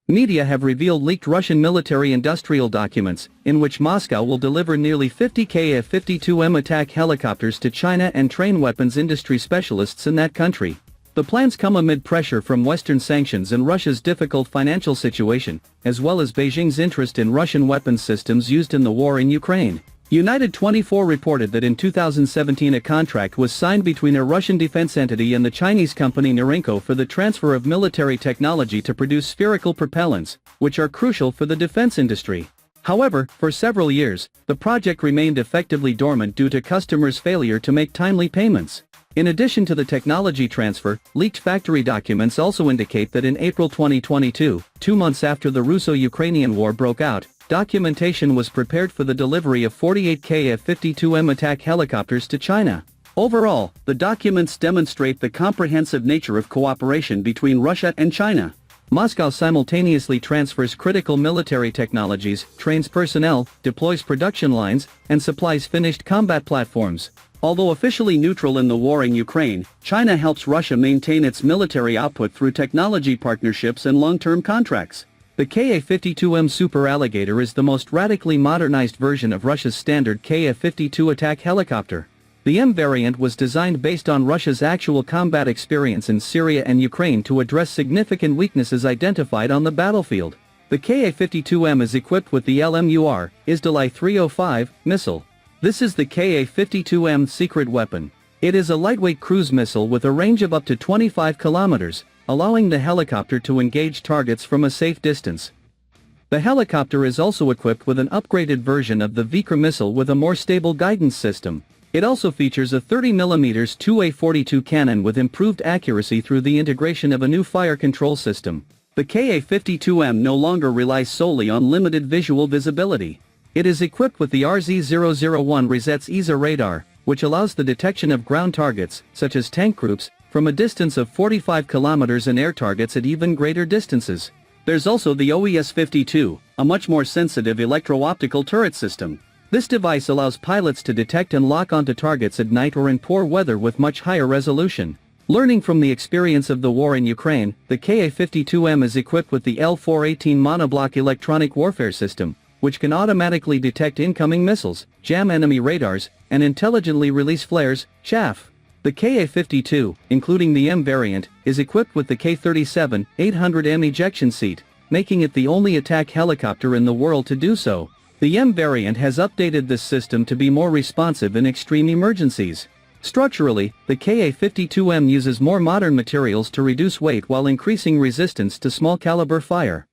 Media have revealed leaked Russian military industrial documents, in which Moscow will deliver nearly 50 Ka-52M attack helicopters to China and train weapons industry specialists in that country. The plans come amid pressure from Western sanctions and Russia's difficult financial situation, as well as Beijing's interest in Russian weapons systems used in the war in Ukraine. United 24 reported that in 2017 a contract was signed between a Russian defense entity and the Chinese company Norinco for the transfer of military technology to produce spherical propellants, which are crucial for the defense industry. However, for several years, the project remained effectively dormant due to customers' failure to make timely payments. In addition to the technology transfer, leaked factory documents also indicate that in April 2022, 2 months after the Russo-Ukrainian war broke out, documentation was prepared for the delivery of 48 Ka-52M attack helicopters to China. Overall, the documents demonstrate the comprehensive nature of cooperation between Russia and China. Moscow simultaneously transfers critical military technologies, trains personnel, deploys production lines, and supplies finished combat platforms. Although officially neutral in the war in Ukraine, China helps Russia maintain its military output through technology partnerships and long-term contracts. The Ka-52M Super Alligator is the most radically modernized version of Russia's standard Ka-52 attack helicopter. The M variant was designed based on Russia's actual combat experience in Syria and Ukraine to address significant weaknesses identified on the battlefield. The Ka-52M is equipped with the LMUR, Izdeliye 305, missile. This is the Ka-52M secret weapon. It is a lightweight cruise missile with a range of up to 25 kilometers, allowing the helicopter to engage targets from a safe distance. The helicopter is also equipped with an upgraded version of the Vikhr missile with a more stable guidance system. It also features a 30mm 2A42 cannon with improved accuracy through the integration of a new fire control system. The Ka-52M no longer relies solely on limited visual visibility. It is equipped with the RZ-001 Rosette's ESA radar, which allows the detection of ground targets, such as tank groups, from a distance of 45 kilometers and air targets at even greater distances. There's also the OES-52, a much more sensitive electro-optical turret system. This device allows pilots to detect and lock onto targets at night or in poor weather with much higher resolution. Learning from the experience of the war in Ukraine, the Ka-52M is equipped with the L-418 monoblock electronic warfare system, which can automatically detect incoming missiles, jam enemy radars, and intelligently release flares, chaff. The Ka-52, including the M variant, is equipped with the K-37 800M ejection seat, making it the only attack helicopter in the world to do so. The M variant has updated this system to be more responsive in extreme emergencies. Structurally, the Ka-52M uses more modern materials to reduce weight while increasing resistance to small caliber fire.